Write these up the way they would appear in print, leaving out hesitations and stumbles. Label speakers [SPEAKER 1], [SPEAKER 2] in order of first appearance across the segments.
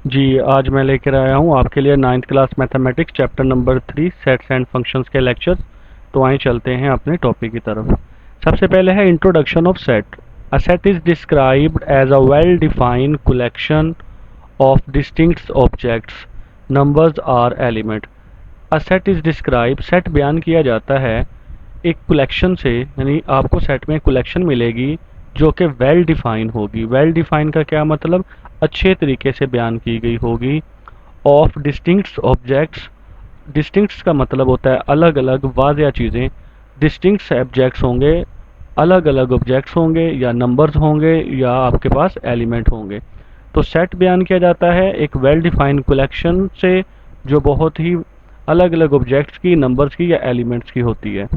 [SPEAKER 1] जी, आज मैं लेकर आया हूँ आपके लिए ninth class mathematics chapter number 3 sets and functions के लेक्चर। तो आइए चलते हैं अपने टॉपिक की तरफ। सबसे पहले है introduction of set. A set is described as a well defined collection of distinct objects. Numbers are element. A set is describe, set बयान किया जाता है एक कलेक्शन से, यानी आपको सेट में कलेक्शन मिलेगी जो कि वेल डिफाइन होगी। वेल डिफाइन का क्या मतलब? अच्छे तरीके से बयान की गई होगी। ऑफ डिस्टिंक्ट ऑब्जेक्ट्स, डिस्टिंक्ट्स का मतलब होता है अलग अलग वाजिया चीज़ें। डिस्टिंक्ट ऑब्जेक्ट्स होंगे, अलग अलग ऑब्जेक्ट्स होंगे, या नंबर्स होंगे, या आपके पास एलिमेंट होंगे। तो सेट बयान किया जाता है एक वेल डिफाइंड कलेक्शन से जो बहुत ही अलग अलग ऑब्जेक्ट्स की, नंबर्स की या एलिमेंट्स की होती है।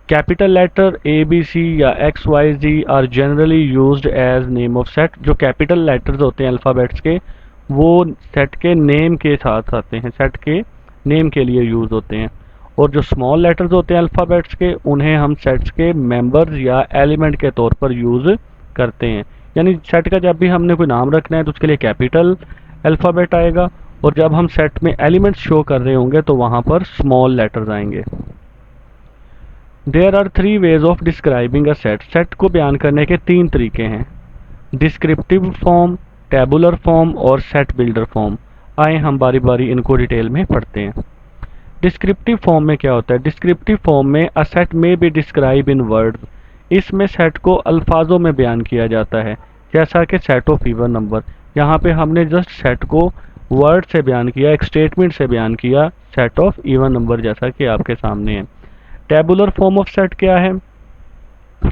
[SPEAKER 1] Capital letter A B C या X Y Z are generally used as name of set. जो कैपिटल लेटर्स होते हैं अल्फ़ाबेट्स के, वो सेट के नेम के साथ आते हैं, सेट के नेम के लिए यूज़ होते हैं। और जो स्मॉल लेटर्स होते हैं अल्फ़ाबेट्स के, उन्हें हम सेट्स के मेंबर्स या एलिमेंट के तौर पर यूज़ करते हैं। यानी सेट का जब भी हमने कोई नाम रखना है तो उसके लिए कैपिटल अल्फ़ाबेट आएगा, और जब हम सेट में एलिमेंट्स शो कर रहे होंगे तो वहाँ पर स्मॉल लेटर्स आएंगे। There are three ways of describing a set. Set को बयान करने के तीन तरीके हैं: डिस्क्रिप्टिव फॉर्म, टेबुलर फॉर्म और सेट बिल्डर फॉर्म। आए हम बारी बारी इनको डिटेल में पढ़ते हैं। डिस्क्रिप्टिव फॉर्म में क्या होता है? डिस्क्रिप्टिव फॉर्म में अ सेट में बी डिस्क्राइब इन वर्ड्स। इसमें सेट को अल्फाजों में बयान किया जाता है, जैसा कि सेट ऑफ इवन नंबर। यहाँ पे हमने जस्ट सेट को वर्ड से बयान किया, एक स्टेटमेंट से बयान किया, सेट ऑफ इवन नंबर, जैसा कि आपके सामने है। टेबुलर फॉर्म ऑफ सेट क्या है?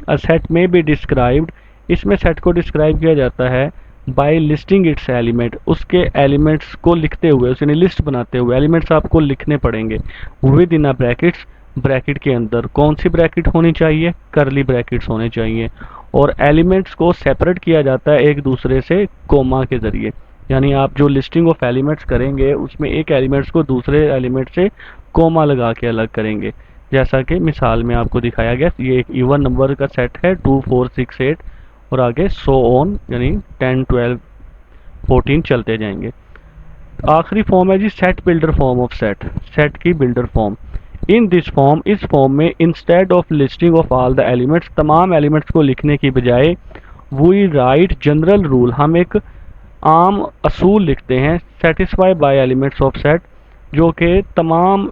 [SPEAKER 1] अ सेट में बी डिस्क्राइब्ड, इसमें सेट को डिस्क्राइब किया जाता है बाय लिस्टिंग इट्स एलिमेंट, उसके एलिमेंट्स को लिखते हुए, उसने लिस्ट बनाते हुए। एलिमेंट्स आपको लिखने पड़ेंगे with in a brackets, bracket के अंदर। कौन सी ब्रैकेट होनी चाहिए? करली ब्रैकेट्स होने चाहिए। और एलिमेंट्स को सेपरेट किया जाता है एक दूसरे से कोमा के जरिए। यानी आप जो लिस्टिंग ऑफ एलिमेंट्स करेंगे उसमें एक एलिमेंट्स को दूसरे एलिमेंट से कोमा लगा के अलग करेंगे, जैसा कि मिसाल में आपको दिखाया गया। ये एक इवन नंबर का सेट है 2 4 6 8, और आगे सो ऑन, यानी 10 12 14 चलते जाएंगे। आखिरी फॉर्म है जी set builder form of set, set की builder form. In this form, इस फॉर्म में instead of listing of all the elements, तमाम एलिमेंट्स को लिखने की बजाय वी राइट जनरल रूल, हम एक आम असूल लिखते हैं, satisfy bye elements of set, जो कि तमाम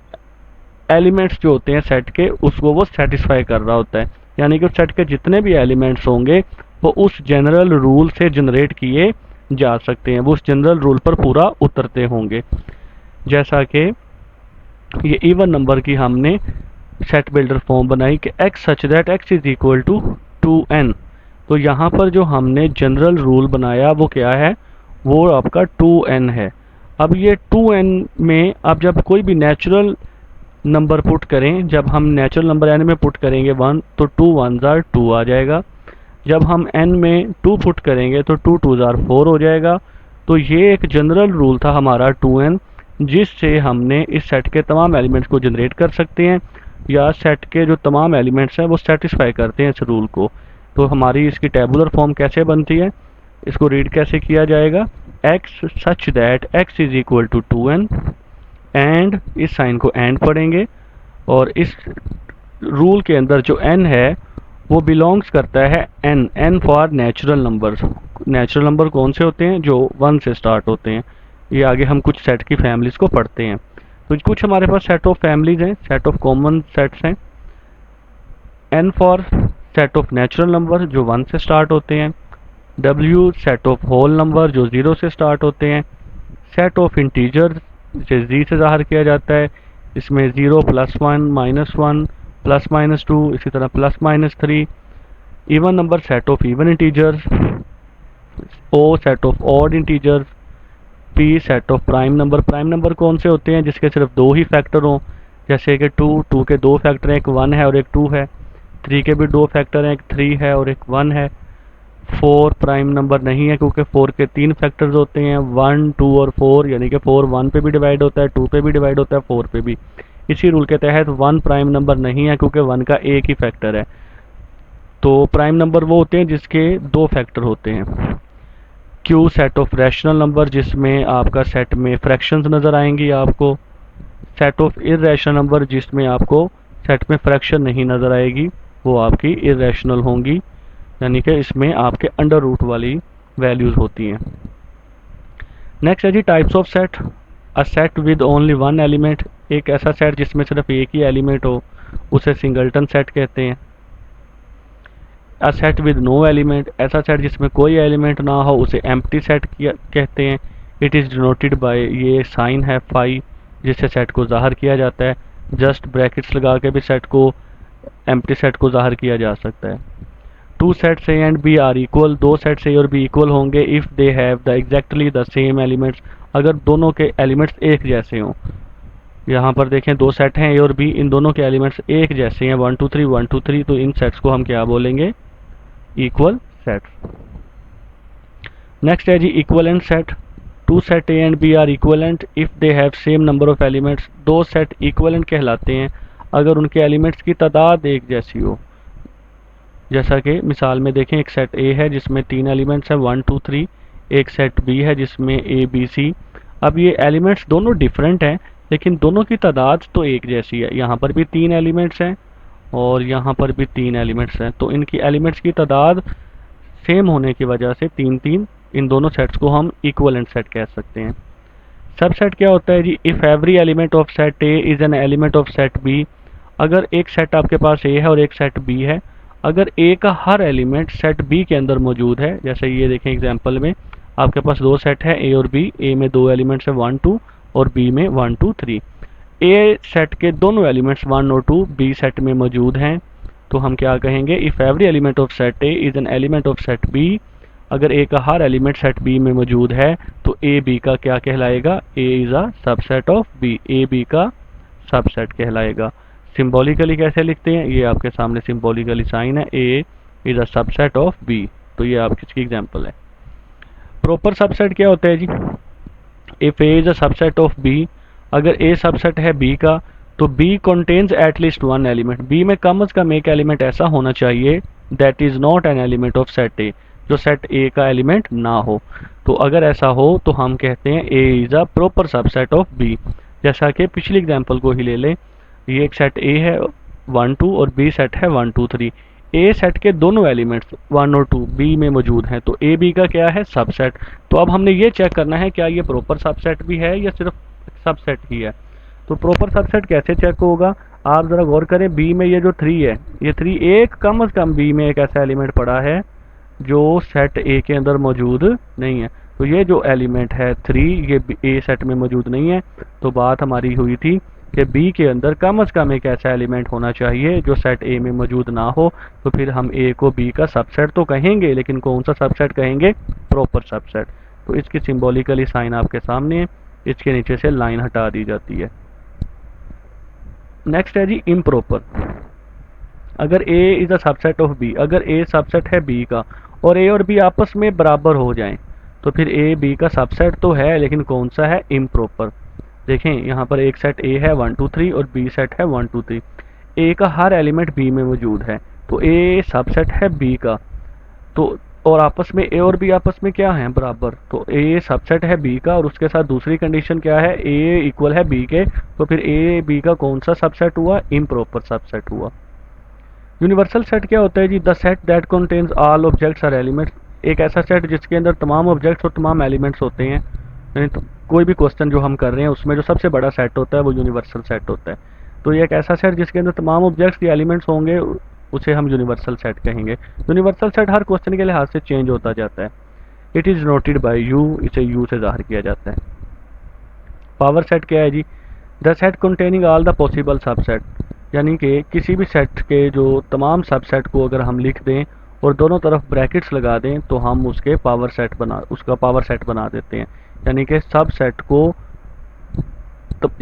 [SPEAKER 1] एलिमेंट्स जो होते हैं सेट के, उसको वो सेटिस्फाई कर रहा होता है। यानी कि सेट के जितने भी एलिमेंट्स होंगे वो उस जनरल रूल से जनरेट किए जा सकते हैं, वो उस जनरल रूल पर पूरा उतरते होंगे। जैसा कि ये इवन नंबर की हमने सेट बिल्डर फॉर्म बनाई कि X such that X is equal to 2n। तो यहाँ पर जो हमने जनरल रूल बनाया वो क्या है? वो आपका 2n है। अब ये 2n में अब जब कोई भी नेचुरल नंबर पुट करें, जब हम नेचुरल नंबर एन में पुट करेंगे 1, तो 2 1 जार 2 आ जाएगा। जब हम एन में 2 पुट करेंगे तो 2 2 जार 4 हो जाएगा। तो ये एक जनरल रूल था हमारा 2n, जिससे हमने इस सेट के तमाम एलिमेंट्स को जनरेट कर सकते हैं, या सेट के जो तमाम एलिमेंट्स हैं वो सेटिस्फाई करते हैं इस रूल को। तो हमारी इसकी टेबुलर फॉर्म कैसे बनती है, इसको रीड कैसे किया जाएगा? X such that X is equal to 2n, and इस साइन को एंड पढ़ेंगे, और इस रूल के अंदर जो n है वो बिलोंग्स करता है n for natural numbers. Natural number कौन से होते हैं? जो 1 से स्टार्ट होते हैं। ये आगे हम कुछ सेट की फैमिलीज को पढ़ते हैं। तो कुछ हमारे पास सेट ऑफ फैमिलीज हैं, सेट ऑफ कॉमन सेट्स हैं। n for set of natural number जो 1 से स्टार्ट होते हैं। w set of whole number जो 0 से स्टार्ट होते हैं। सेट ऑफ इंटीजर जिसे जी से ज़ाहिर किया जाता है, इसमें 0 +1 -1 +-2, इसी तरह +-3। Even number set of even integers. O set of odd integers. P set of prime number. Prime number कौन से होते हैं? जिसके सिर्फ दो ही फैक्टर हों, जैसे कि 2 के दो फैक्टर हैं, एक 1 है और एक 2 है। 3 के भी दो फैक्टर हैं, एक 3 है और एक 1 है। 4 प्राइम नंबर नहीं है क्योंकि 4 के 3 फैक्टर्स होते हैं, 1 2 और 4, यानी कि 4 1 पे भी डिवाइड होता है, 2 पे भी डिवाइड होता है, 4 पे भी। इसी रूल के तहत 1 प्राइम नंबर नहीं है क्योंकि 1 का एक ही फैक्टर है। तो प्राइम नंबर वो होते हैं जिसके दो फैक्टर होते हैं। Q set of rational number जिसमें आपका सेट में फ्रैक्शंस नज़र आएंगी आपको। सेट ऑफ इर्रेशनल नंबर जिसमें आपको सेट में फ्रैक्शन नहीं नज़र आएगी, वो आपकी इर्रेशनल होंगी, यानी कि इसमें आपके अंडर रूट वाली वैल्यूज़ होती हैं। नेक्स्ट है जी types of set. A set with only one element, एक ऐसा सेट जिसमें सिर्फ एक ही एलिमेंट हो उसे सिंगल्टन सेट कहते हैं। A set with no element, ऐसा सेट जिसमें कोई एलिमेंट ना हो उसे एम्प्टी सेट कहते हैं। इट इज़ डिनोटेड बाय, ये साइन है फाई जिससे सेट को ज़ाहिर किया जाता है। जस्ट ब्रैकेट्स लगा के भी सेट को, एम्प्टी सेट को ज़ाहिर किया जा सकता है। Two sets A and B are equal, दो सेट्स ए और बी इक्वल होंगे if they have the exactly the same elements, अगर दोनों के एलिमेंट्स एक जैसे हों। यहाँ पर देखें दो सेट हैं ए और बी, इन दोनों के एलिमेंट्स एक जैसे हैं 1 2 3 1 2 3, तो इन सेट्स को हम क्या बोलेंगे, इक्वल सेट्स। नेक्स्ट है जी equivalent set. Two set A and B are equivalent if they have same number of elements, दो सेट इक्वलेंट कहलाते हैं अगर उनके एलिमेंट्स की तादाद एक जैसी हो। जैसा कि मिसाल में देखें, एक सेट ए है जिसमें 3 एलिमेंट्स हैं 1 2 3, एक सेट बी है जिसमें ए बी सी। अब ये एलिमेंट्स दोनों डिफरेंट हैं लेकिन दोनों की तादाद तो एक जैसी है। यहाँ पर भी 3 एलिमेंट्स हैं और यहाँ पर भी 3 एलिमेंट्स हैं, तो इनकी एलिमेंट्स की तादाद सेम होने की वजह से 3 3, इन दोनों सेट्स को हम इक्वलेंट सेट कह सकते हैं। सबसेट क्या होता है जी, if every element of set A is an element of set B, अगर एक सेट आपके पास ए है और एक सेट बी है, अगर ए का हर एलिमेंट सेट बी के अंदर मौजूद है, जैसे ये देखें एग्जांपल में आपके पास दो सेट है ए और बी, ए में दो एलिमेंट्स है 1 2 और बी में 1 2 3। ए सेट के दोनों एलिमेंट्स 1 और 2 बी सेट में मौजूद हैं, तो हम क्या कहेंगे, if every element of set A is an element of set B, अगर ए का हर एलिमेंट सेट बी में मौजूद है तो ए बी का क्या कहलाएगा, A is a subset of B, A B का सबसेट कहलाएगा। सिंबॉलिकली कैसे लिखते हैं, ये आपके सामने सिंबॉलिकली साइन है, A is a subset of B, तो ये आपकी इसकी एग्जांपल है। प्रॉपर सबसेट क्या होता है जी, if A is a subset of B, अगर ए सबसेट है बी का तो B contains at least one element, B में कम अज़ कम एक एलिमेंट ऐसा होना चाहिए that is not an element of set A, जो सेट ए का एलिमेंट ना हो। तो अगर ऐसा हो तो हम कहते हैं A is a proper subset of B. जैसा कि पिछली एग्जांपल को ही ले लें, ये एक सेट ए है 1 2 और बी सेट है 1 2 3। ए सेट के दोनों एलिमेंट्स 1 और 2 बी में मौजूद हैं, तो ए बी का क्या है, सबसेट। तो अब हमने ये चेक करना है क्या ये प्रॉपर सबसेट भी है या सिर्फ सबसेट ही है। तो प्रॉपर सबसेट कैसे चेक होगा, आप ज़रा गौर करें, बी में ये जो 3 है, ये 3 एक कम से कम बी में एक ऐसा एलिमेंट पड़ा है जो सेट ए के अंदर मौजूद नहीं है। तो ये जो एलिमेंट है 3, ये ए सेट में मौजूद नहीं है, तो बात हमारी हुई थी कि बी के अंदर कम से कम एक ऐसा एलिमेंट होना चाहिए जो सेट ए में मौजूद ना हो। तो फिर हम ए को बी का सबसेट तो कहेंगे, लेकिन कौन सा सबसेट कहेंगे, प्रॉपर सबसेट। तो इसकी सिंबॉलिकली साइन आपके सामने है, इसके नीचे से लाइन हटा दी जाती है। नेक्स्ट है जी इम्प्रॉपर। अगर A is a subset of B, अगर ए सबसेट है बी का और ए और बी आपस में बराबर हो जाएं, तो फिर ए बी का सबसेट तो है लेकिन कौन सा है, इम्प्रॉपर। देखें यहाँ पर एक सेट ए है 1 2 3 और बी सेट है 1 2 3, ए का हर एलिमेंट बी में मौजूद है, तो ए सबसेट है बी का, तो और आपस में ए और बी आपस में क्या है, बराबर, तो ए सबसेट है बी का और उसके साथ दूसरी कंडीशन क्या है, ए इक्वल है बी के, तो फिर ए बी का कौन सा सबसेट हुआ, इम्प्रॉपर सबसेट हुआ। यूनिवर्सल सेट क्या होता है जी, the set that contains all objects or elements, एक ऐसा सेट जिसके अंदर तमाम ऑब्जेक्ट्स और तमाम एलिमेंट्स होते हैं। यानी तो कोई भी क्वेश्चन जो हम कर रहे हैं उसमें जो सबसे बड़ा सेट होता है वो यूनिवर्सल सेट होता है। तो ये एक ऐसा सेट जिसके अंदर तमाम ऑब्जेक्ट्स के एलिमेंट्स होंगे उसे हम यूनिवर्सल सेट कहेंगे। यूनिवर्सल सेट हर क्वेश्चन के लिहाज से चेंज होता जाता है। It is noted by U, इसे यू से ज़ाहिर किया जाता है। पावर सेट क्या है जी, the set containing all the possible subset, यानी कि किसी भी सेट के जो तमाम सबसेट को अगर हम लिख दें और दोनों तरफ ब्रैकेट्स लगा दें तो हम उसका पावर सेट बना देते हैं। यानी कि सब सेट को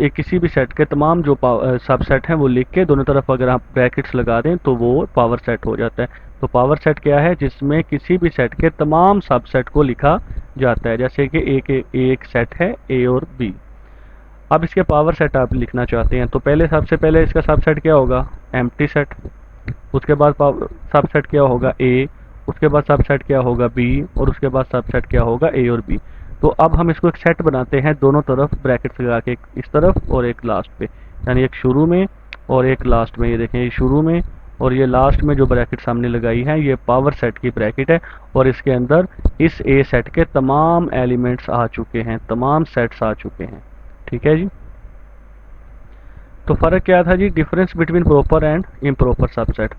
[SPEAKER 1] किसी भी सेट के तमाम जो सबसेट हैं वो लिख के दोनों तरफ अगर आप ब्रैकेट्स लगा दें तो वो पावर सेट हो जाता है। तो पावर सेट क्या है, जिसमें किसी भी सेट के तमाम सबसेट को लिखा जाता है। जैसे कि एक सेट है ए और बी, अब इसके पावर सेट आप लिखना चाहते हैं तो पहले सबसे पहले इसका सबसेट क्या होगा, एम्प्टी सेट। उसके बाद सबसेट क्या होगा, ए, उसके बाद सबसेट क्या होगा बी, और उसके बाद सबसेट क्या होगा ए और बी। तो अब हम इसको एक सेट बनाते हैं, दोनों तरफ ब्रैकेट्स लगा के, एक इस तरफ और एक लास्ट पे, यानी एक शुरू में और एक लास्ट में। ये देखें, ये शुरू में और ये लास्ट में जो ब्रैकेट सामने लगाई है ये पावर सेट की ब्रैकेट है, और इसके अंदर इस ए सेट के तमाम एलिमेंट्स आ चुके हैं, तमाम सेट्स आ चुके हैं। ठीक है जी। तो फ़र्क क्या था जी, difference between proper and improper subset.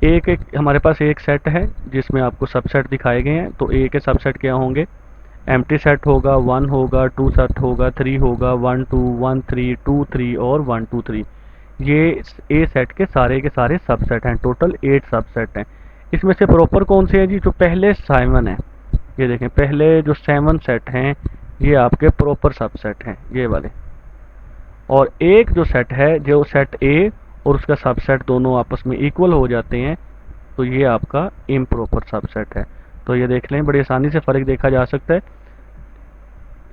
[SPEAKER 1] एक एक हमारे पास एक सेट है जिसमें आपको सबसेट दिखाए गए हैं, तो ए के सबसेट क्या होंगे, एम्प्टी सेट होगा, 1 होगा, 2 सेट होगा, 3 होगा, 1 2 1 3 2 3 और 1 2 3। ये ए सेट के सारे सबसेट हैं, टोटल 8 सबसेट हैं। इसमें से प्रॉपर कौन से हैं जी, जो पहले 7 हैं, ये देखें पहले जो 7 सेट हैं ये आपके प्रॉपर सबसेट हैं, ये वाले। और एक जो सेट है, जो सेट ए और उसका सबसेट दोनों आपस में इक्वल हो जाते हैं, तो ये आपका इम्प्रॉपर सबसेट है। तो ये देख लें, बड़ी आसानी से फ़र्क देखा जा सकता है।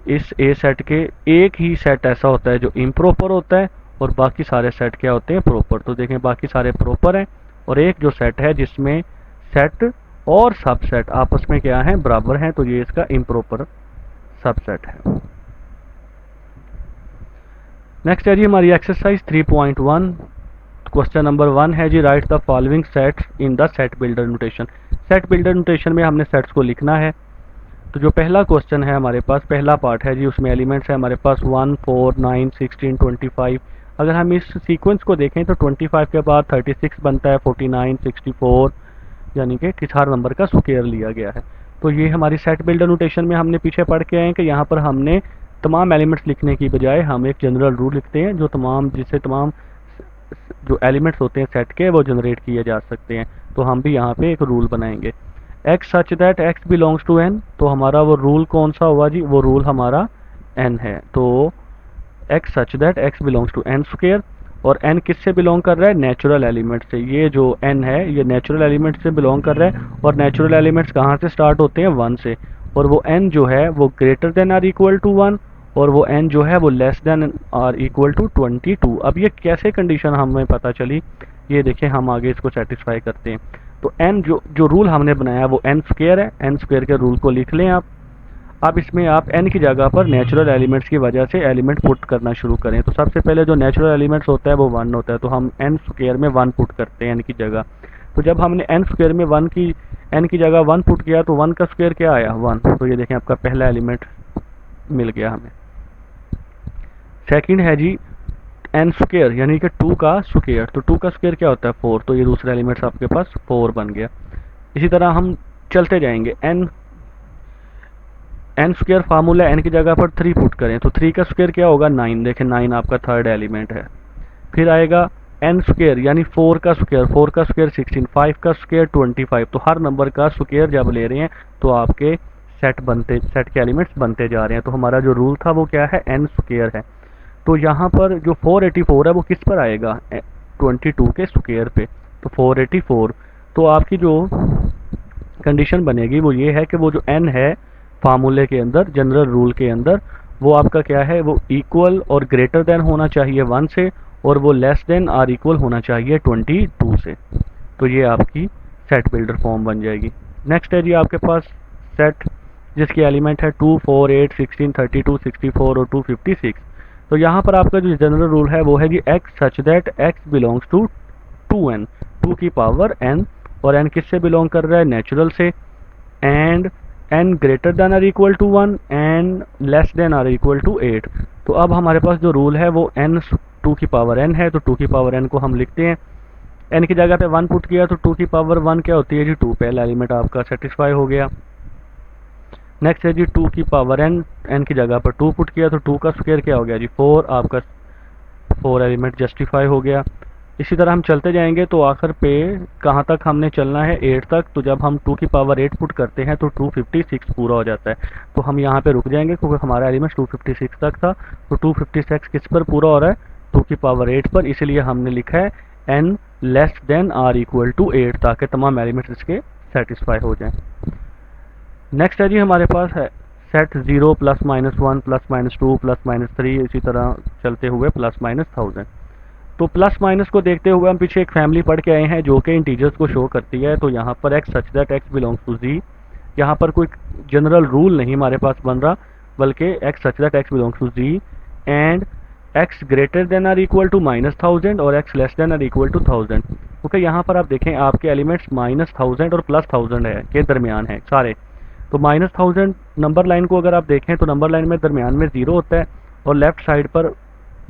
[SPEAKER 1] इस ए सेट के एक ही सेट ऐसा होता है जो इम्प्रॉपर होता है, और बाकी सारे सेट क्या होते हैं, प्रॉपर। तो देखें बाकी सारे प्रॉपर हैं, और एक जो सेट है जिसमें सेट और सबसेट आपस में क्या है, बराबर हैं, तो ये इसका इम्प्रॉपर सबसेट है। नेक्स्ट है जी हमारी एक्सरसाइज 3.1। क्वेश्चन नंबर 1 है जी, write the following sets in the set builder notation. Set builder notation में हमने सेट्स को लिखना है। तो जो पहला क्वेश्चन है हमारे पास, पहला पार्ट है जी, उसमें एलिमेंट्स है हमारे पास 1 4 9 16 25। अगर हम इस सीक्वेंस को देखें तो 25 के बाद 36 बनता है, 49 64, यानी कि किस हर नंबर का स्क्वायर लिया गया है। तो ये हमारी सेट बिल्डर नोटेशन में हमने पीछे पढ़ के आए हैं कि यहाँ पर हमने तमाम एलिमेंट्स लिखने की बजाय हम एक जनरल रूल लिखते हैं, जो जिससे तमाम जो एलिमेंट्स होते हैं सेट के वो जनरेट किए जा सकते हैं। तो हम भी यहाँ पे एक रूल बनाएंगे, x such that x belongs to n। तो हमारा वो रूल कौन सा हुआ जी, वो रूल हमारा n है। तो x such that x belongs to n square, और n किससे बिलोंग कर रहा है, नेचुरल एलिमेंट से। ये जो n है ये नेचुरल एलिमेंट से बिलोंग कर रहा है, और नेचुरल एलिमेंट्स कहाँ से स्टार्ट होते हैं, 1 से। और वो n जो है वो greater than or equal to 1, और वो n जो है वो less than or equal to 22। अब ये कैसे कंडीशन हमें पता चली, ये देखें, हम आगे इसको सेटिस्फाई करते हैं। तो n जो रूल हमने बनाया वो n स्क्वायर है, n स्क्वायर के रूल को लिख लें आप। अब इसमें आप n की जगह पर नेचुरल एलिमेंट्स की वजह से एलिमेंट पुट करना शुरू करें। तो सबसे पहले जो नेचुरल एलिमेंट्स होता है वो 1 होता है, तो हम n स्क्वायर में 1 पुट करते हैं n की जगह। तो जब हमने n स्क्वायर में n की जगह 1 पुट किया तो 1 का स्क्वायर क्या आया, 1। तो ये देखें आपका पहला एलिमेंट मिल गया हमें। सेकंड है जी n स्क्वायर, यानी कि 2 का स्क्वायर। तो 2 का स्क्वायर क्या होता है, 4। तो ये दूसरा एलिमेंट्स आपके पास 4 बन गया। इसी तरह हम चलते जाएंगे, n स्क्वायर फार्मूला n की जगह पर 3 पुट करें तो 3 का स्क्वायर क्या होगा, 9। देखें 9 आपका थर्ड एलिमेंट है। फिर आएगा n स्क्वायर यानी 4 का स्क्वायर, 4 का स्क्वायर 16, 5 का स्क्वायर 25। तो हर नंबर का स्क्वायर जब ले रहे हैं तो आपके सेट के एलिमेंट्स बनते जा रहे हैं। तो हमारा जो रूल था वो क्या है, n स्क्वायर है। तो यहाँ पर जो 484 है वो किस पर आएगा, 22 के स्क्वायर पे। तो 484, तो आपकी जो कंडीशन बनेगी वो ये है कि वो जो n है फार्मूले के अंदर, जनरल रूल के अंदर, वो आपका क्या है, वो इक्वल और ग्रेटर देन होना चाहिए 1 से, और वो लेस देन आर इक्वल होना चाहिए 22 से। तो ये आपकी सेट बिल्डर फॉर्म बन जाएगी। नेक्स्ट है जी आपके पास सेट जिसकी एलिमेंट है 2 4 8 16 32 64 और 256। तो यहाँ पर आपका जो जनरल रूल है वो है जी x such that x belongs to 2n, 2 की पावर n, और n किससे बिलोंग कर रहा है, नेचुरल से। And n greater than or equal to 1 and less than or equal to 8। तो अब हमारे पास जो रूल है वो n 2 की पावर n है, तो 2 की पावर n को हम लिखते हैं। n की जगह पे 1 पुट किया तो 2 की पावर 1 क्या होती है जी, 2। पहला एलिमेंट आपका सेटिस्फाई हो गया। नेक्स्ट है जी 2 की पावर n की जगह पर 2 पुट किया तो 2 का स्क्वायर क्या हो गया जी, 4। आपका 4 एलिमेंट जस्टिफाई हो गया। इसी तरह हम चलते जाएंगे तो आखिर पे कहाँ तक हमने चलना है, 8 तक। तो जब हम 2 की पावर 8 पुट करते हैं तो 256 पूरा हो जाता है। तो हम यहाँ पे रुक जाएंगे क्योंकि हमारा एलिमेंट 256 तक था। तो 256 किस पर पूरा हो रहा है, 2 की पावर 8 पर, इसलिए हमने लिखा है n less than or equal to 8, ताकि तमाम एलिमेंट्स इसके सेटिस्फाई हो जाएं। नेक्स्ट है जी हमारे पास है सेट 0 +-1 +-2 +-3, इसी तरह चलते हुए +-1000। तो प्लस माइनस को देखते हुए हम पीछे एक फैमिली पढ़ के आए हैं जो कि इंटीजर्स को शो करती है। तो यहाँ पर X such that X belongs to Z, यहाँ पर कोई जनरल रूल नहीं हमारे पास बन रहा, बल्कि X such that X belongs to Z and X greater than or equal to -1000 और X less than or equal to 1000। Okay, यहाँ पर आप देखें आपके एलिमेंट्स -1000 और +1000 है के दरमियान है सारे। तो -1000 नंबर लाइन को अगर आप देखें तो नंबर लाइन में दरमियान में 0 होता है और लेफ्ट साइड पर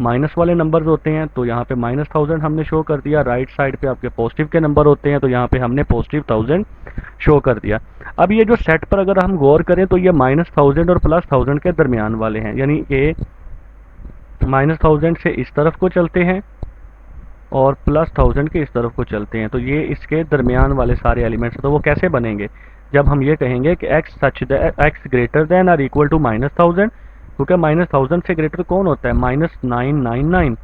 [SPEAKER 1] माइनस वाले नंबर्स होते हैं। तो यहाँ पे -1000 हमने शो कर दिया। राइट साइड पे आपके पॉजिटिव के नंबर होते हैं, तो यहाँ पे हमने पॉजिटिव 1000 शो कर दिया। अब ये जो सेट पर अगर हम गौर करें तो ये -1000 और +1000 के दरमियान वाले हैं, यानी कि -1000 से इस तरफ को चलते हैं और +1000 के इस तरफ को चलते हैं। तो ये इसके दरमियान वाले सारे एलिमेंट्स। तो वो कैसे बनेंगे? जब हम ये कहेंगे कि X such X greater than or equal to -1000, क्योंकि -1000 से ग्रेटर कौन होता है? -999।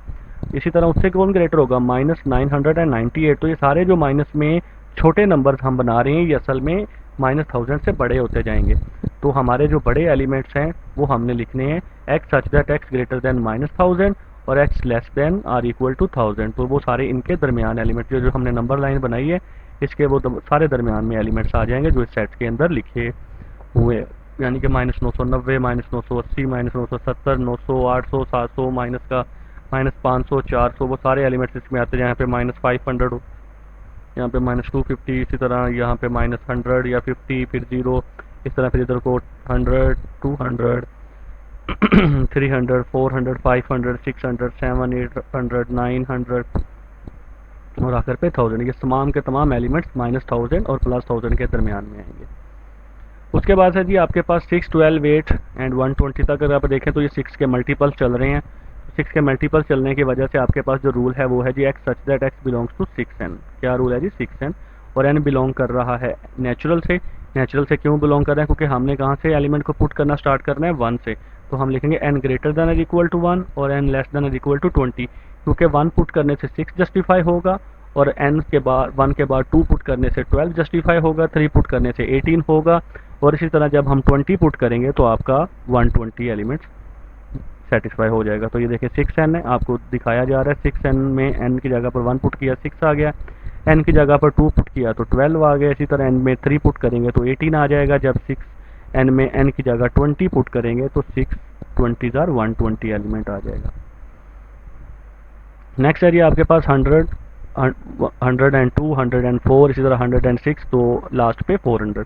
[SPEAKER 1] इसी तरह उससे कौन ग्रेटर होगा? -998। तो ये सारे जो माइनस में छोटे नंबर्स हम बना रहे हैं ये असल में -1000 से बड़े होते जाएंगे। तो हमारे जो बड़े एलिमेंट्स हैं वो हमने लिखने हैं X such that X greater than -1000 और X less than or equal to 1000। तो वो सारे इनके दरमियान एलिमेंट्स जो हमने नंबर लाइन बनाई है इसके वो सारे दरमियान में एलिमेंट्स आ जाएंगे जो इस सेट के अंदर लिखे हुए, यानी कि -990, -980, -970, 900, 800, 700, माइनस का -500, 400, वो सारे एलिमेंट्स इसमें आते हैं। यहाँ पे -500 हो, यहाँ पे -250, इसी तरह यहाँ पे -100 या 50, फिर 0, इस तरह फिर इधर को 100, 200, 300, 400, 500, 600, 700, 800, 900 और आखिर पे 1000। ये तमाम के तमाम एलिमेंट्स -1000 और +1000 के दरमियान में आएंगे। उसके बाद है जी आपके पास 6, 12, 8 एंड 120 तक अगर आप देखें तो ये 6 के मल्टीपल चल रहे हैं। 6 के मल्टीपल चलने की वजह से आपके पास जो रूल है वो है जी X such that X belongs to 6n। क्या रूल है जी? 6n। और n बिलोंग कर रहा है नेचुरल से। नेचुरल से क्यों बिलोंग कर रहा है? क्योंकि हमने कहाँ से एलिमेंट को पुट करना स्टार्ट करना है? 1 से। तो हम लिखेंगे n ग्रेटर देन और इक्वल टू 1 और n लेस देन और इक्वल टू 20, क्योंकि 1 पुट करने से 6 जस्टिफाई होगा और n के बाद 1 के बाद 2 पुट करने से 12 जस्टिफाई होगा, 3 पुट करने से 18 होगा और इसी तरह जब हम 20 पुट करेंगे तो आपका 120 एलिमेंट्स सेटिस्फाई हो जाएगा। तो ये देखिए 6n है, आपको दिखाया जा रहा है 6n में n की जगह पर 1 पुट किया 6 आ गया, n की जगह पर 2 पुट किया तो 12 आ गया, इसी तरह n में 3 पुट करेंगे तो 18 आ जाएगा। जब 6n में n की जगह 20 पुट करेंगे तो 6 20s आर 120 एलिमेंट आ जाएगा। नेक्स्ट है ये आपके पास 100, 102, 104, इसी तरह 106, तो लास्ट पे 400।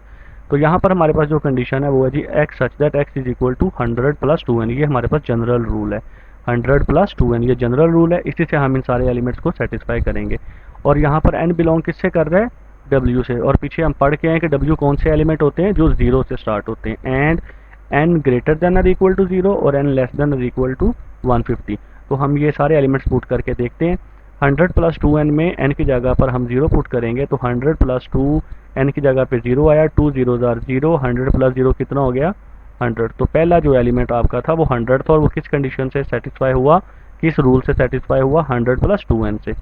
[SPEAKER 1] तो यहाँ पर हमारे पास जो कंडीशन है वो है जी X such that X is equal to 100 + 2n। ये हमारे पास जनरल रूल है, 100 + 2n ये जनरल रूल है। इसी से हम इन सारे एलिमेंट्स को सेटिस्फाई करेंगे। और यहाँ पर n बिलोंग किससे कर रहा है? w से। और पीछे हम पढ़ के आए कि w कौन से एलिमेंट होते हैं? जो 0 से स्टार्ट होते हैं। एंड n ग्रेटर देन और इक्वल टू 0 और n लेस देन और इक्वल टू 150। तो हम ये सारे एलिमेंट्स पुट करके देखते हैं। 100 + 2n में n की जगह पर हम 0 पुट करेंगे तो 100 + 2 n की जगह पे 0 आया, 2 0s आर 0, 100 + 0 कितना हो गया? 100। तो पहला जो एलिमेंट आपका था वो 100 था और वो किस कंडीशन से सेटिस्फाई हुआ? किस रूल से सेटिस्फाई हुआ? 100 + 2n से।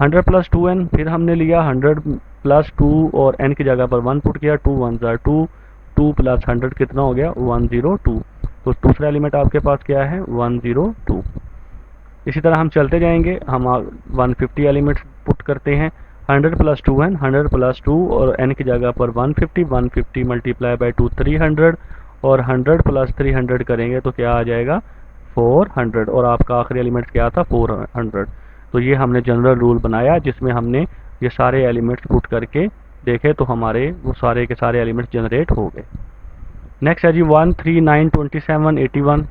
[SPEAKER 1] 100 + 2n फिर हमने लिया 100 + 2 और n की जगह पर 1 पुट किया, 2 1s आर 2, 2 + 100 कितना हो गया? 102। तो दूसरा एलिमेंट आपके पास क्या है? 102। इसी तरह हम चलते जाएंगे, हम 150 एलिमेंट्स पुट करते हैं। 100 + 2n, 100 + 2 और n की जगह पर 150, 150 मल्टीप्लाई बाई 2 300 और 100 + 300 करेंगे तो क्या आ जाएगा? 400। और आपका आखिरी एलिमेंट क्या था? 400। तो ये हमने जनरल रूल बनाया जिसमें हमने ये सारे एलिमेंट्स पुट करके देखे तो हमारे वो सारे के सारे एलिमेंट्स जनरेट हो गए। नेक्स्ट है जी 1, 3, 9, 27, 81।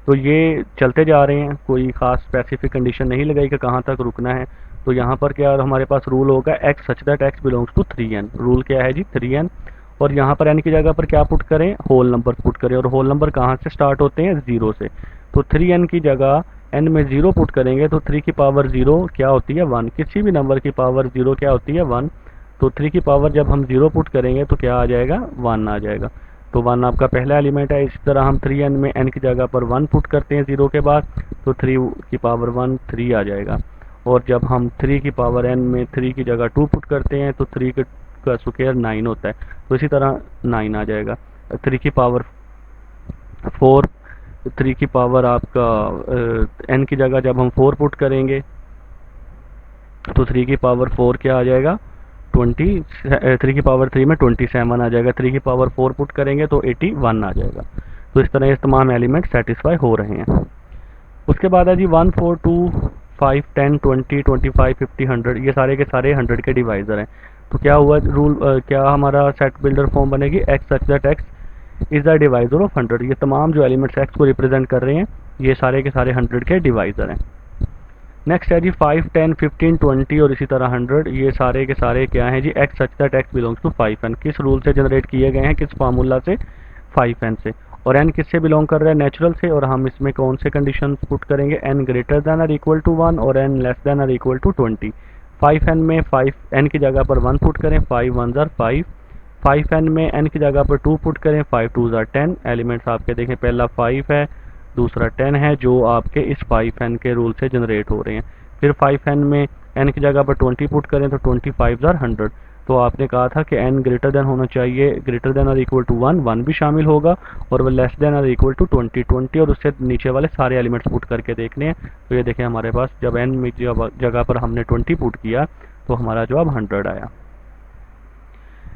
[SPEAKER 1] तो ये चलते जा रहे हैं, कोई ख़ास स्पेसिफिक कंडीशन नहीं लगाई कि कहाँ तक रुकना है। तो यहाँ पर क्या हमारे पास रूल होगा X such that X belongs to 3n। Rule क्या है जी? 3n। और यहाँ पर n की जगह पर क्या पुट करें? होल नंबर पुट करें। और होल नंबर कहाँ से स्टार्ट होते हैं? 0 से। तो 3n की जगह n में 0 पुट करेंगे तो 3 की पावर 0 क्या होती है? 1। किसी भी नंबर की पावर 0 क्या होती है? 1। तो 3 की पावर जब हम 0 पुट करेंगे तो क्या आ जाएगा? 1 आ जाएगा। तो 1 आपका पहला एलिमेंट है। इसी तरह हम 3n में n की जगह पर 1 पुट करते हैं 0 के बाद तो 3 की पावर 1 3 आ जाएगा। और जब हम 3 की पावर n में 3 की जगह 2 पुट करते हैं तो 3 का स्क्वायर 9 होता है, तो इसी तरह 9 आ जाएगा। 3 की पावर 4 3 की पावर आपका n की जगह जब हम 4 पुट करेंगे तो 3 की पावर 4 क्या आ जाएगा 20, 3 की पावर 3 में 27 आ जाएगा, 3 की पावर 4 पुट करेंगे तो 81 आ जाएगा। तो इस तरह ये तमाम एलिमेंट सेटिस्फाई हो रहे हैं। उसके बाद है जी 1, 4, 2, 5, 10, 20, 25, 50, 100, ये सारे के सारे 100 के डिवाइज़र हैं। तो क्या हुआ रूल, क्या हमारा सेट बिल्डर फॉर्म बनेगी, x such that X is the divisor of 100। ये तमाम जो एलिमेंट्स एक्स को रिप्रेजेंट कर रहे हैं ये सारे के सारे 100 के डिवाइज़र हैं। नेक्स्ट है जी 5, 10, 15, 20 और इसी तरह 100, ये सारे के सारे क्या हैं जी, X such that X belongs to 5n। किस रूल से जनरेट किए गए हैं, किस फार्मूला से, 5n से। और n किससे बिलोंग कर रहा है, नेचुरल से। और हम इसमें कौन से कंडीशन पुट करेंगे, n ग्रेटर देन और इक्वल टू 1 और n लेस देन और इक्वल टू 20। 5n में 5n की जगह पर 1 पुट करें, 5 1 ज़ार 5। 5n में n की जगह पर 2 पुट करें, 5 2 ज़ार 10। एलिमेंट्स आपके देखें, पहला 5 है, दूसरा 10 है, जो आपके इस 5n के रूल से जनरेट हो रहे हैं। फिर 5n में n की जगह पर 20 पुट करें तो 25 ज़ार 100। तो आपने कहा था कि n ग्रेटर देन होना चाहिए, ग्रेटर देन और इक्वल टू 1, 1 भी शामिल होगा, और वह लेस देन और इक्वल टू 20, 20 और उससे नीचे वाले सारे एलिमेंट्स पुट करके देखने हैं। तो ये देखें हमारे पास जब n में जगह पर हमने 20 पुट किया तो हमारा जवाब 100 आया।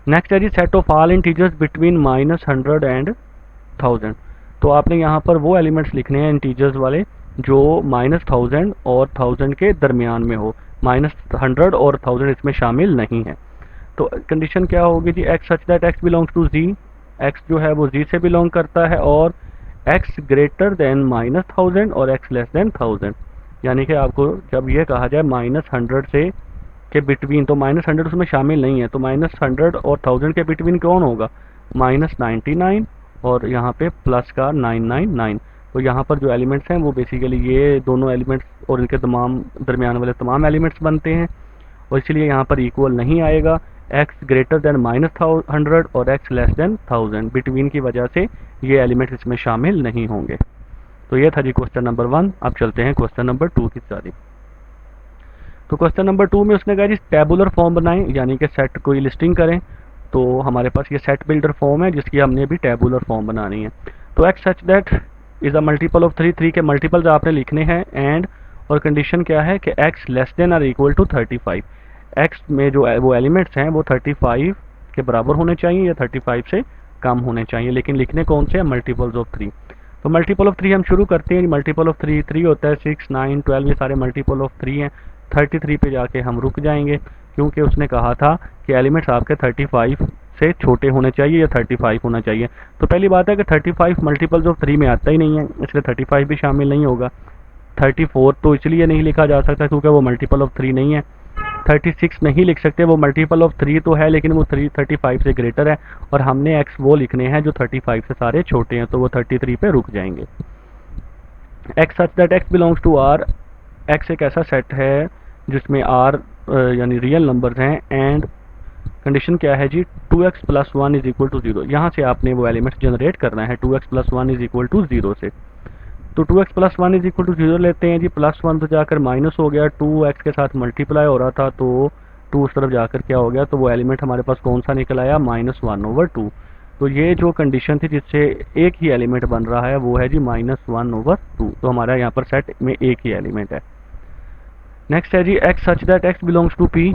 [SPEAKER 1] नेक्स्ट है जी set of all integers between -100 and 1000। तो आपने यहाँ पर वो एलिमेंट्स लिखने हैं इंटीजर्स वाले जो -1000 और 1000 के दरमियान में हो, -100 और 1000 इसमें शामिल नहीं है। तो कंडीशन क्या होगी जी, X such that X belongs to Z, X जो है वो जी से बिलोंग करता है, और एक्स ग्रेटर देन -1000 और एक्स लेस देन 1000। यानी कि आपको जब ये कहा जाए -100 से के बिटवीन, तो -100 उसमें शामिल नहीं है, तो -100 और 1000 के बिटवीन कौन होगा, -99 और यहाँ पे प्लस का 999। तो यहाँ पर जो एलिमेंट्स हैं वो बेसिकली ये दोनों एलिमेंट्स और इनके तमाम दरमियान वाले तमाम एलिमेंट्स बनते हैं, और इसलिए यहाँ पर इक्वल नहीं आएगा। एक्स ग्रेटर देन -100 और एक्स लेस देन 1000 बिटवीन की वजह से ये एलिमेंट्स इसमें शामिल नहीं होंगे। तो ये था जी क्वेश्चन नंबर 1। अब चलते हैं क्वेश्चन नंबर 2 की तरफ। तो क्वेश्चन नंबर 2 में उसने कहा जी टेबुलर फॉर्म बनाएं, यानी कि सेट कोई लिस्टिंग करें। तो हमारे पास ये सेट बिल्डर फॉर्म है जिसकी हमने भी टेबुलर फॉर्म बनानी है। तो x such that is a multiple of 3 के मल्टीपल्स आपने लिखने हैं, एंड और कंडीशन क्या है कि एक्स लेस देन और इक्वल टू 35। एक्स में जो वो एलिमेंट्स हैं वो 35 के बराबर होने चाहिए या 35 से कम होने चाहिए, लेकिन लिखने कौन से हैं, मल्टीपल्स ऑफ 3। तो मल्टीपल ऑफ 3 हम शुरू करते हैं। मल्टीपल ऑफ 3 होता है 6, 9, 12, ये सारे मल्टीपल ऑफ 3 हैं। 33 पे जाके हम रुक जाएंगे, क्योंकि उसने कहा था कि एलिमेंट्स आपके 35 से छोटे होने चाहिए या 35 होना चाहिए। तो पहली बात है कि 35 मल्टीपल्स ऑफ 3 में आता ही नहीं है, इसलिए 35 भी शामिल नहीं होगा। 34 तो इसलिए नहीं लिखा जा सकता क्योंकि वो मल्टीपल ऑफ 3 नहीं है। 36 नहीं लिख सकते, वो मल्टीपल ऑफ 3 तो है लेकिन वो 35 से ग्रेटर है, और हमने एक्स वो लिखने हैं जो 35 से सारे छोटे हैं, तो वो 33 पे रुक जाएंगे। X such that X belongs to R, X एक ऐसा सेट है जिसमें आर यानी रियल नंबर्स हैं, एंड कंडीशन क्या है जी, 2x plus 1 is equal to 0। यहाँ से आपने वो एलिमेंट्स जनरेट करना है 2x plus 1 is equal to 0 से। तो 2x plus 1 is equal to 0 लेते हैं जी, प्लस 1 तो जाकर माइनस हो गया, 2x के साथ मल्टीप्लाई हो रहा था तो 2 उस तरफ जाकर क्या हो गया, तो वो एलिमेंट हमारे पास कौन सा निकल आया, -1/2। तो ये जो कंडीशन थी जिससे एक ही एलिमेंट बन रहा है वो है जी -1/2। तो हमारा यहाँ पर सेट में एक ही एलिमेंट है। नेक्स्ट है जी X such that X belongs to P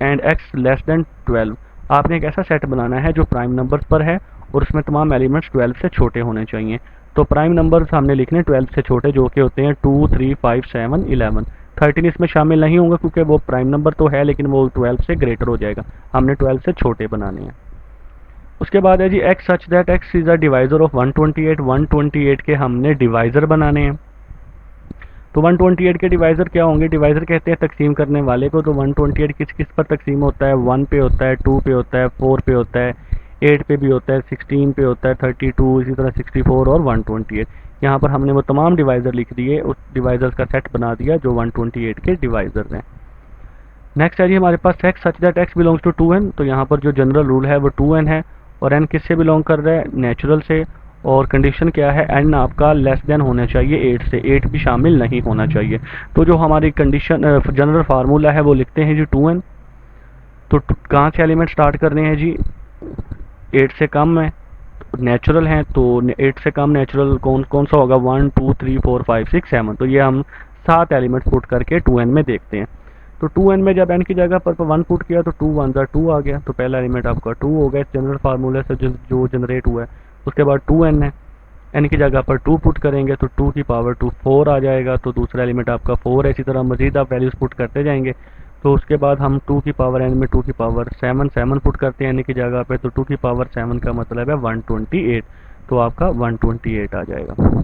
[SPEAKER 1] and X less than 12। आपने एक ऐसा सेट बनाना है जो प्राइम नंबर्स पर है और उसमें तमाम एलिमेंट्स 12 से छोटे होने चाहिए। तो प्राइम नंबर्स हमने लिखने 12 से छोटे, जो कि होते हैं 2, 3, 5, 7, 11। 13 इसमें शामिल नहीं होगा क्योंकि वो प्राइम नंबर तो है लेकिन वो 12 से ग्रेटर हो जाएगा, हमने 12 से छोटे बनाने हैं। उसके बाद है जी X such that X is a divisor of 128। 128 के हमने डिवाइज़र बनाने हैं। तो 128 के डिवाइज़र क्या होंगे, डिवाइज़र कहते हैं तकसीम करने वाले को। तो 128 किस किस पर तकसीम होता है, 1 पे होता है, 2 पे होता है, 4 पे होता है, 8 पे भी होता है, 16 पे होता है, 32, इसी तरह 64 और 128। यहाँ पर हमने वो तमाम डिवाइज़र लिख दिए, उस डिवाइज़र्स का सेट बना दिया जो 128 के डिवाइज़र्स हैं। नेक्स्ट है जी हमारे पास X such that X belongs to 2n। तो यहाँ पर जो जनरल रूल है वो 2n है, और n किससे बिलोंग कर रहा है, नेचुरल से। और कंडीशन क्या है, n आपका लेस देन होना चाहिए 8 से, 8 भी शामिल नहीं होना चाहिए। तो जो हमारी कंडीशन जनरल फार्मूला है वो लिखते हैं जी 2n। तो कहाँ से एलिमेंट स्टार्ट करने हैं जी, 8 से कम है, नेचुरल हैं तो 8 से कम नेचुरल कौन कौन सा होगा, 1 2 3 4 5 6 7। तो ये हम 7 एलिमेंट्स पुट करके 2n में देखते हैं। तो 2n में जब n की जगह पर 1 पुट किया तो 2 1 2 आ गया, तो पहला एलिमेंट आपका 2 हो गया इस जनरल फार्मूले से जो जनरेट हुआ है। उसके बाद 2n है, n की जगह पर 2 पुट करेंगे तो 2 की पावर 2 4 आ जाएगा, तो दूसरा एलिमेंट आपका 4 है। इसी तरह मजीद आप वैल्यूज पुट करते जाएंगे। तो उसके बाद हम 2 की पावर n में 2 की पावर 7 पुट करते हैं n की जगह पे, तो 2 की पावर 7 का मतलब है 128, तो आपका 128 आ जाएगा।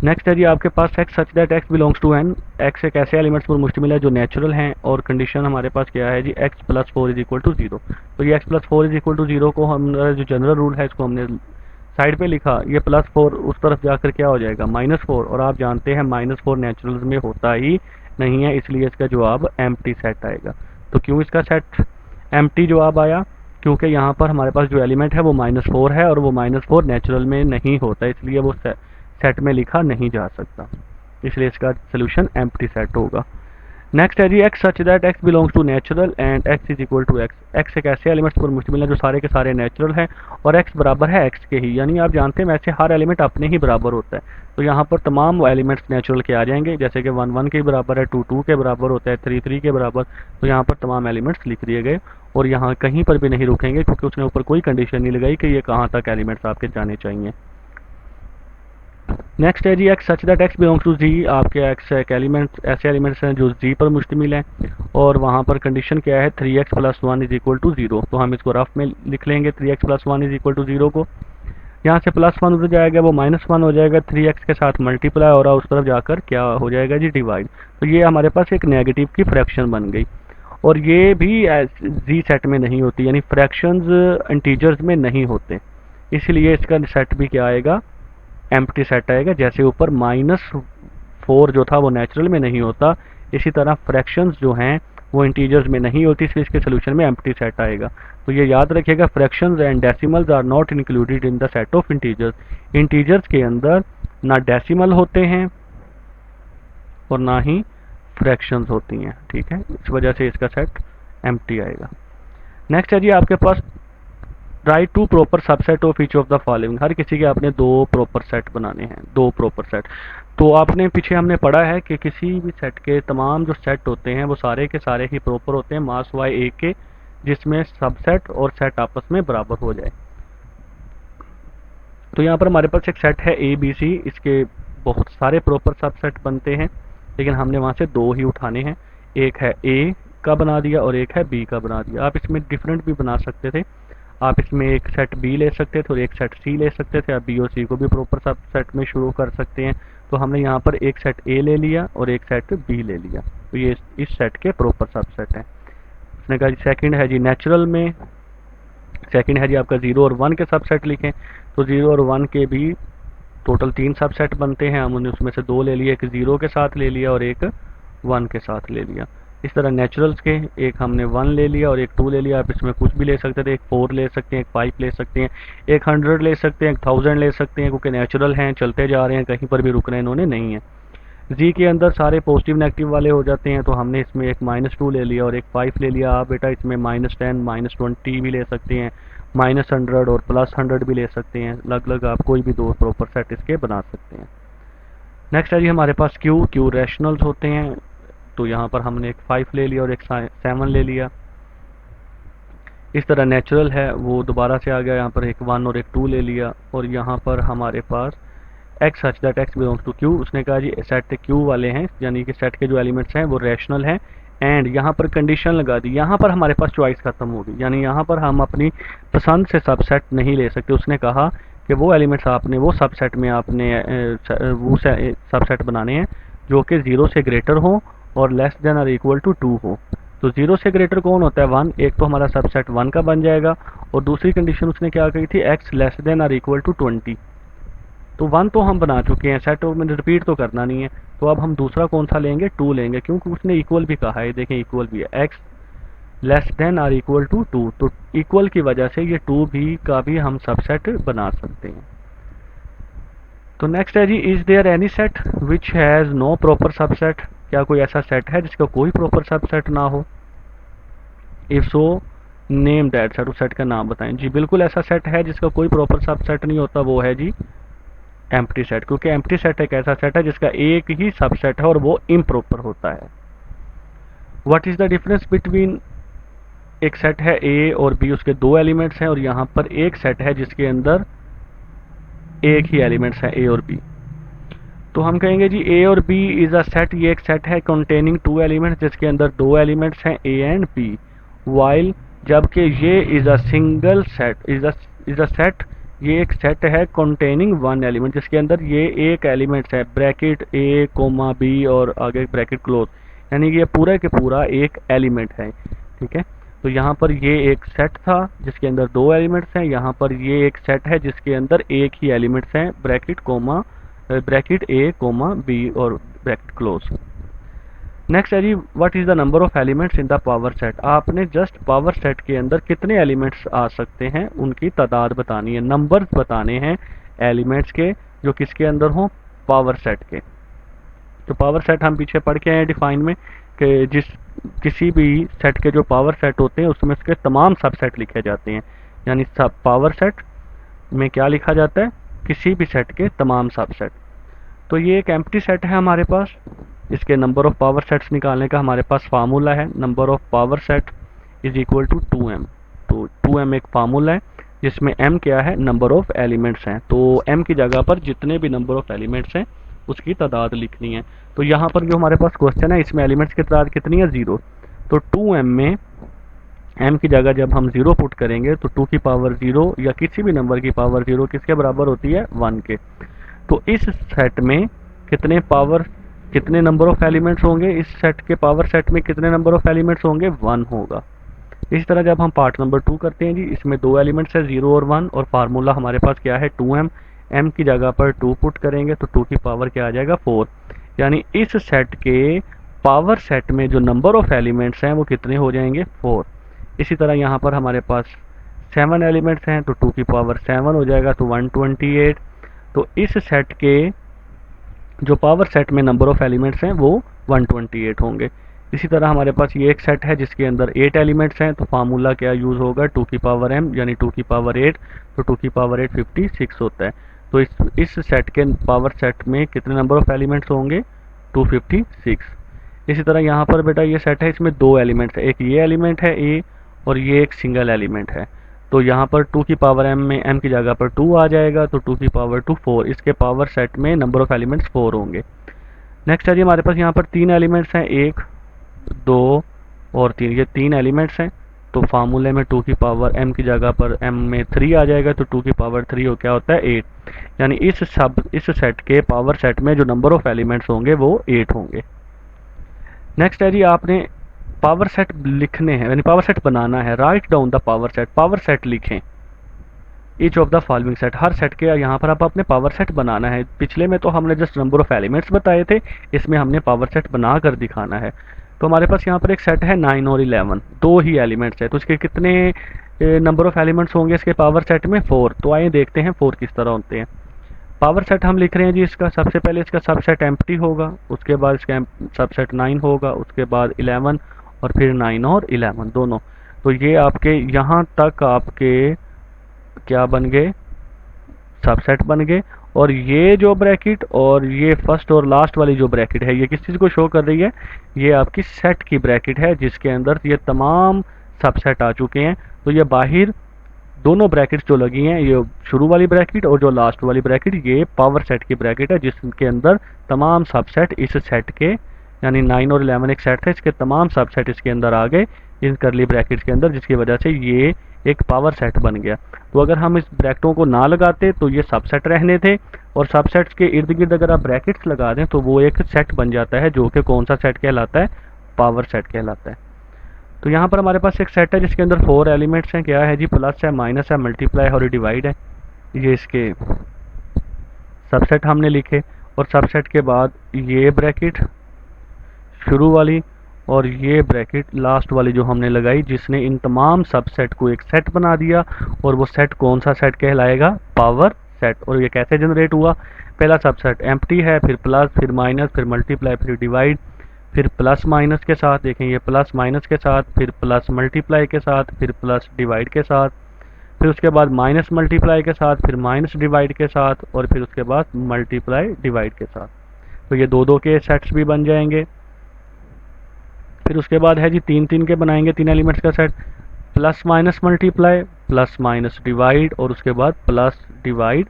[SPEAKER 1] नेक्स्ट है जी आपके पास x such that x belongs to n। x एक ऐसे एलिमेंट्स पर मुश्तमिल है जो नेचुरल हैं, और कंडीशन हमारे पास क्या है जी, x plus 4 is equal to 0। तो ये x plus 4 is equal to 0 को हम जो जनरल रूल है इसको हमने साइड पे लिखा, ये प्लस 4 उस तरफ जाकर क्या हो जाएगा, -4, और आप जानते हैं -4 नेचुरल्स में होता ही नहीं है, इसलिए इसका जवाब एम्प्टी सेट आएगा। तो क्यों इसका सेट एम्प्टी जवाब आया, क्योंकि यहाँ पर हमारे पास जो एलिमेंट है वो -4 है, और वो -4 नेचुरल में नहीं होता, इसलिए वो सेट में लिखा नहीं जा सकता, इसलिए इसका सोल्यूशन एम्प्टी सेट होगा। नेक्स्ट है जी x such that x belongs to natural and x is equal to x। x एक ऐसे एलिमेंट्स पर मुश्तमिल है जो सारे के सारे नेचुरल हैं, और x बराबर है x के ही, यानी आप जानते हैं वैसे हर एलिमेंट अपने ही बराबर होता है। तो यहाँ पर तमाम एलिमेंट्स नेचुरल के आ जाएंगे, जैसे कि 1 1 के बराबर है, 2 2 के बराबर होता है, 3 3 के बराबर। तो यहाँ पर तमाम एलिमेंट्स लिख दिए गए, और यहाँ कहीं पर भी नहीं रुकेंगे क्योंकि उसने ऊपर कोई कंडीशन नहीं लगाई कि ये कहाँ तक एलिमेंट्स आपके जाने चाहिए। नेक्स्ट है जी x such that x belongs to z। आपके x एक एलिमेंट ऐसे एलिमेंट्स हैं जो z पर मुश्तमिल हैं, और वहाँ पर कंडीशन क्या है, 3x plus 1 is equal to 0। तो हम इसको रफ में लिख लेंगे 3x plus 1 is equal to 0 को। यहाँ से प्लस 1 उधर जाएगा, वो -1 हो जाएगा, 3x के साथ मल्टीप्लाई हो रहा है, उस तरफ जाकर क्या हो जाएगा जी, डिवाइड। तो ये हमारे पास एक नेगेटिव की फ्रैक्शन बन गई, और ये भी z सेट में नहीं होती, यानी फ्रैक्शंस इंटीजर्स में नहीं होते, इसलिए इसका सेट भी क्या आएगा, एम्प्टी सेट आएगा। जैसे ऊपर -4 जो था वो नेचुरल में नहीं होता, इसी तरह फ्रैक्शंस जो हैं वो इंटीजर्स में नहीं होती, इसलिए इसके सोल्यूशन में एम्प्टी सेट आएगा। तो ये याद रखिएगा, fractions and decimals are not included in the set of integers. Integers के अंदर ना डेसिमल होते हैं और ना ही फ्रैक्शंस होती हैं, ठीक है, इस वजह से इसका सेट एम्प्टी आएगा। नेक्स्ट है जी आपके पास write two proper subset of each of the following. हर किसी के आपने 2 प्रॉपर सेट बनाने हैं, 2 प्रॉपर सेट। तो आपने पीछे हमने पढ़ा है कि किसी भी सेट के तमाम जो सेट होते हैं वो सारे के सारे ही प्रॉपर होते हैं मास वाई ए के, जिसमें सबसेट और सेट आपस में बराबर हो जाए। तो यहाँ पर हमारे पास एक सेट है ए बी सी, इसके बहुत सारे प्रॉपर सबसेट बनते हैं, लेकिन हमने वहाँ से 2 ही उठाने हैं। एक है ए का बना दिया और एक है बी का बना दिया। आप इसमें डिफरेंट भी बना सकते थे, आप इसमें एक सेट बी ले सकते थे और एक सेट सी ले सकते थे, आप बी और सी को भी प्रॉपर सब सेट में शुरू कर सकते हैं। तो हमने यहाँ पर एक सेट ए ले लिया और एक सेट बी ले लिया, तो ये इस सेट के प्रॉपर सबसेट हैं। उसने कहा जी सेकंड है जी नेचुरल में, सेकंड है जी आपका 0 और 1 के सबसेट लिखें। तो 0 और 1 के भी टोटल 3 सबसेट बनते हैं, हमने उसमें से 2 ले लिए, एक 0 के साथ ले लिया और एक 1 के साथ ले लिया। इस तरह नेचुरल्स के एक हमने 1 ले लिया और एक 2 ले लिया, आप इसमें कुछ भी ले सकते थे, एक 4 ले सकते हैं, एक 5 ले सकते हैं, एक 100 ले सकते हैं, एक 1000 ले सकते हैं, क्योंकि नेचुरल हैं, चलते जा रहे हैं, कहीं पर भी रुकना इन्होंने नहीं है। जी के अंदर सारे पॉजिटिव नेगेटिव वाले हो जाते हैं, तो हमने इसमें एक -2 ले लिया और एक 5 ले लिया। आप बेटा इसमें -10 -20 भी ले सकते हैं, -100 और +100 भी ले सकते हैं, अलग अलग आप कोई भी 2 प्रॉपर सेट इसके बना सकते हैं। नेक्स्ट है जी हमारे पास क्यू रैशनल्स होते हैं। तो यहाँ पर हमने एक 5 ले लिया और एक 7 ले लिया। इस तरह नेचुरल है वो दोबारा से आ गया, यहाँ पर एक 1 और एक 2 ले लिया, और यहाँ पर हमारे पास x such that x belongs to q। उसने कहा जी सेट q वाले हैं, यानी कि सेट के जो एलिमेंट्स हैं वो रैशनल हैं, एंड यहाँ पर कंडीशन लगा दी। यहाँ पर हमारे पास चॉइस खत्म होगी, यानी यहाँ पर हम अपनी पसंद से सबसेट नहीं ले सकते। उसने कहा कि वो एलिमेंट्स आपने वो सबसेट में आपने वो सबसेट बनाने हैं जो कि 0 से ग्रेटर हो और लेस देन और इक्वल टू 2 हो। तो 0 से ग्रेटर कौन होता है, 1। एक तो हमारा सबसेट 1 का बन जाएगा, और दूसरी कंडीशन उसने क्या कही थी, x लेस देन और इक्वल टू 20। तो 1 तो हम बना चुके हैं, सेट में रिपीट तो करना नहीं है। तो अब हम दूसरा कौन सा लेंगे, 2 लेंगे, क्योंकि उसने इक्वल भी कहा है, देखें इक्वल भी है, x लेस देन और इक्वल टू 2। तो इक्वल की वजह से ये 2 भी का भी हम सबसेट बना सकते हैं। तो नेक्स्ट है जी is there any set which has no proper subset. क्या कोई ऐसा सेट है जिसका कोई प्रॉपर सबसेट ना हो। If so name that set, उस सेट का नाम बताएं। जी बिल्कुल ऐसा सेट है जिसका कोई प्रॉपर सब सेट नहीं होता, वो है जी एम्प्टी सेट, क्योंकि एम्प्टी सेट एक ऐसा सेट है जिसका एक ही सबसेट है और वो इम्प्रॉपर होता है। What is the difference between, एक सेट है ए और बी, उसके दो एलिमेंट्स हैं, और यहाँ पर एक सेट है जिसके अंदर एक ही एलिमेंट्स है ए और बी। तो हम कहेंगे जी ए और बी इज अ सेट, ये एक सेट है कंटेनिंग टू एलिमेंट्स, जिसके अंदर दो एलिमेंट्स हैं ए एंड बी। वाइल, जबकि ये is a single set, is a set, ये एक सेट है कंटेनिंग वन एलिमेंट, जिसके अंदर ये एक एलिमेंट्स है, ब्रैकेट ए कोमा बी और आगे ब्रैकेट क्लोज, यानी कि ये पूरा के पूरा एक एलिमेंट है। ठीक है, तो यहाँ पर ये एक सेट था जिसके अंदर दो एलिमेंट्स हैं, यहाँ पर ये एक सेट है जिसके अंदर एक ही एलिमेंट्स हैं, bracket comma bracket A comma B और ब्रैकेट क्लोज। नेक्स्ट है जी what is the number of elements in the power set. आपने जस्ट पावर सेट के अंदर कितने एलिमेंट्स आ सकते हैं उनकी तादाद बतानी है, नंबर्स बताने हैं एलिमेंट्स के जो किसके अंदर हों, पावर सेट के। तो पावर सेट हम पीछे पढ़ के आए डिफाइन में कि जिस किसी भी सेट के जो पावर सेट होते हैं उसमें उसके तमाम सबसेट लिखे जाते हैं, यानी सब पावर सेट में क्या लिखा जाता है, किसी भी सेट के तमाम सबसेट। तो ये एक एम्प्टी सेट है हमारे पास, इसके नंबर ऑफ पावर सेट्स निकालने का हमारे पास फार्मूला है, number of power set is equal to 2m। तो 2m एक फार्मूला है जिसमें m क्या है, नंबर ऑफ एलिमेंट्स हैं, तो m की जगह पर जितने भी नंबर ऑफ एलिमेंट्स हैं उसकी तादाद लिखनी है। तो यहाँ पर जो हमारे पास क्वेश्चन है इसमें एलिमेंट्स की तादाद कितनी है, 0। तो 2m में m की जगह जब हम 0 पुट करेंगे तो 2 की पावर 0 या किसी भी नंबर की पावर 0 किसके बराबर होती है, 1 के। तो इस सेट में कितने नंबर ऑफ एलिमेंट्स होंगे, इस सेट के पावर सेट में कितने नंबर ऑफ एलिमेंट्स होंगे, 1 होगा। इसी तरह जब हम पार्ट नंबर 2 करते हैं जी, इसमें दो एलिमेंट्स है 0 और 1, और फार्मूला हमारे पास क्या है 2m, m की जगह पर 2 पुट करेंगे तो 2 की पावर क्या आ जाएगा, 4। यानी इस सेट के पावर सेट में जो नंबर ऑफ एलिमेंट्स हैं वो कितने हो जाएंगे, 4। इसी तरह यहाँ पर हमारे पास 7 एलिमेंट्स हैं तो 2 की पावर 7 हो जाएगा, तो 128। तो इस सेट के जो पावर सेट में नंबर ऑफ एलिमेंट्स हैं वो 128 होंगे। इसी तरह हमारे पास ये एक सेट है जिसके अंदर 8 एलिमेंट्स हैं, तो फार्मूला क्या यूज़ होगा, 2 की पावर m यानी 2 की पावर 8, तो 2 की पावर 8 56 होता है। तो इस सेट के पावर सेट में कितने नंबर ऑफ एलिमेंट्स होंगे, 256। इसी तरह यहाँ पर बेटा ये सेट है, इसमें दो एलिमेंट्स है, एक ये एलिमेंट है a और ये एक सिंगल एलिमेंट है। तो यहाँ पर 2 की पावर m में m की जगह पर 2 आ जाएगा, तो 2 की पावर 2 4, इसके पावर सेट में नंबर ऑफ एलिमेंट्स 4 होंगे। नेक्स्ट है जी हमारे पास यहाँ पर 3 एलिमेंट्स हैं, 1 2 और 3, ये 3 एलिमेंट्स हैं। तो फार्मूले में 2 की पावर m की जगह पर m में 3 आ जाएगा, तो 2 की पावर 3 हो क्या होता है, 8। यानी इस सेट के पावर सेट में जो नंबर ऑफ एलिमेंट्स होंगे वो 8 होंगे। नेक्स्ट है जी आपने पावर सेट लिखने हैं, यानी पावर सेट बनाना है, write down the power set, power set लिखें each of the following set, हर सेट के यहाँ पर आप अपने पावर सेट बनाना है। पिछले में तो हमने जस्ट नंबर ऑफ एलिमेंट्स बताए थे, इसमें हमने पावर सेट बना कर दिखाना है। तो हमारे पास यहाँ पर एक सेट है 9 और 11, दो ही एलिमेंट्स है, तो इसके कितने नंबर ऑफ एलिमेंट्स होंगे इसके पावर सेट में, 4। तो आइए देखते हैं 4 किस तरह होते हैं। पावर सेट हम लिख रहे हैं जी, इसका सबसे पहले इसका सबसेट एम्प्टी होगा, उसके बाद इसका सबसेट 9 होगा, उसके बाद 11 और फिर 9 और 11 दोनों। तो ये आपके यहाँ तक आपके क्या बन गए, सबसेट बन गए। और ये जो ब्रैकेट और ये फर्स्ट और लास्ट वाली जो ब्रैकेट है ये किस चीज़ को शो कर रही है, ये आपकी सेट की ब्रैकेट है जिसके अंदर ये तमाम सबसेट आ चुके हैं। तो ये बाहर दोनों ब्रैकेट्स जो लगी हैं, ये शुरू वाली ब्रैकेट और जो लास्ट वाली ब्रैकेट, ये पावर सेट की ब्रैकेट है जिसके अंदर तमाम सबसेट इस सेट के, यानी 9 और 11 एक सेट था, इसके तमाम सबसेट इसके अंदर आ गए इन करली ब्रैकेट्स के अंदर, जिसकी वजह से ये एक पावर सेट बन गया। तो अगर हम इस ब्रैकेटों को ना लगाते तो ये सबसेट रहने थे, और सबसेट्स के इर्द गिर्द अगर आप ब्रैकेट्स लगा दें तो वो एक सेट बन जाता है, जो कि कौन सा सेट कहलाता है, पावर सेट कहलाता है। तो यहाँ पर हमारे पास एक सेट है जिसके अंदर 4 एलिमेंट्स हैं, क्या है जी, प्लस है, माइनस है, मल्टीप्लाई और डिवाइड है। ये इसके सबसेट हमने लिखे, और सबसेट के बाद ये ब्रैकेट शुरू वाली और ये ब्रैकेट लास्ट वाली जो हमने लगाई, जिसने इन तमाम सबसेट को एक सेट बना दिया। और वो सेट कौन सा सेट कहलाएगा, पावर सेट। और ये कैसे जनरेट हुआ, पहला सबसेट एम्प्टी है, फिर प्लस, फिर माइनस, फिर मल्टीप्लाई, फिर डिवाइड, फिर प्लस माइनस के साथ, देखें ये प्लस माइनस के साथ, फिर प्लस मल्टीप्लाई के साथ, फिर प्लस डिवाइड के साथ, फिर उसके बाद माइनस मल्टीप्लाई के साथ, फिर माइनस डिवाइड के साथ, और फिर उसके बाद मल्टीप्लाई डिवाइड के साथ। तो ये दो दो के सेट्स भी बन जाएंगे। फिर उसके बाद है जी तीन तीन के बनाएंगे, तीन एलिमेंट्स का set, plus minus multiply, plus minus divide, और उसके बाद प्लस डिवाइड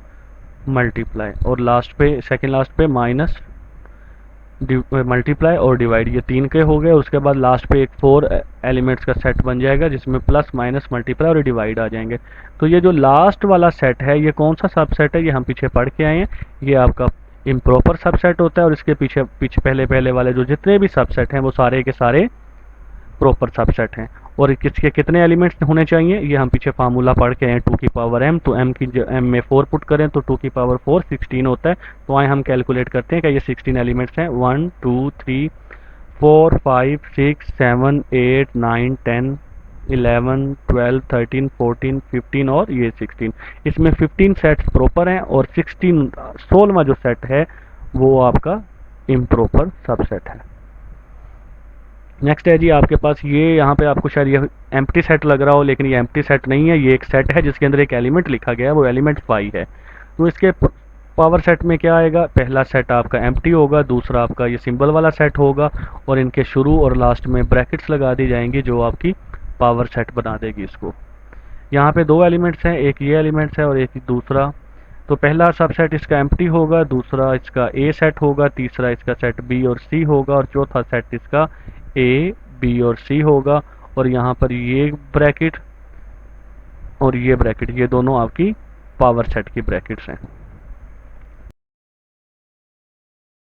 [SPEAKER 1] मल्टीप्लाई, और लास्ट पे सेकंड लास्ट पे माइनस मल्टीप्लाई और डिवाइड। ये तीन के हो गए। उसके बाद लास्ट पे एक फोर एलिमेंट्स का सेट बन जाएगा जिसमें प्लस माइनस मल्टीप्लाई और डिवाइड आ जाएंगे। तो ये जो लास्ट वाला सेट है ये कौन सा सबसेट है, ये हम पीछे पढ़ के आए हैं। ये आपका इम्प्रॉपर सबसेट होता है, और इसके पीछे पीछे पहले पहले वाले जो जितने भी सबसेट हैं वो सारे के सारे प्रॉपर सबसेट हैं। और किसके कितने एलिमेंट्स होने चाहिए ये हम पीछे फार्मूला पढ़ के हैं, 2 की पावर m। तो m की m में 4 पुट करें तो 2 की पावर 4 16 होता है। तो आए हम कैलकुलेट करते हैं कि ये 16 एलिमेंट्स हैं, 1 2 3 4 5 6 7 8 9 10 11 12 13 14 15 और ये 16। इसमें 15 सेट्स प्रॉपर हैं और 16वां जो सेट है वो आपका इम्प्रॉपर सबसेट है। नेक्स्ट है जी आपके पास ये, यहाँ पे आपको शायद ये एम्प्टी सेट लग रहा हो, लेकिन ये एम्प्टी सेट नहीं है, ये एक सेट है जिसके अंदर एक एलिमेंट लिखा गया है, वो एलिमेंट 5 है। तो इसके पावर सेट में क्या आएगा, पहला सेट आपका एम्प्टी होगा, दूसरा आपका ये सिंबल वाला सेट होगा, और इनके शुरू और लास्ट में ब्रैकेट्स लगा दी जाएंगी जो आपकी पावर सेट बना देगी इसको। यहाँ पे दो एलिमेंट्स हैं, एक ये एलिमेंट्स है और एक दूसरा। तो पहला सबसेट इसका एम्प्टी होगा, दूसरा इसका ए सेट होगा, तीसरा इसका सेट बी और सी होगा, और चौथा सेट इसका ए बी और सी होगा। और यहाँ पर ये ब्रैकेट और ये ब्रैकेट, ये दोनों आपकी पावर सेट की ब्रैकेट्स हैं।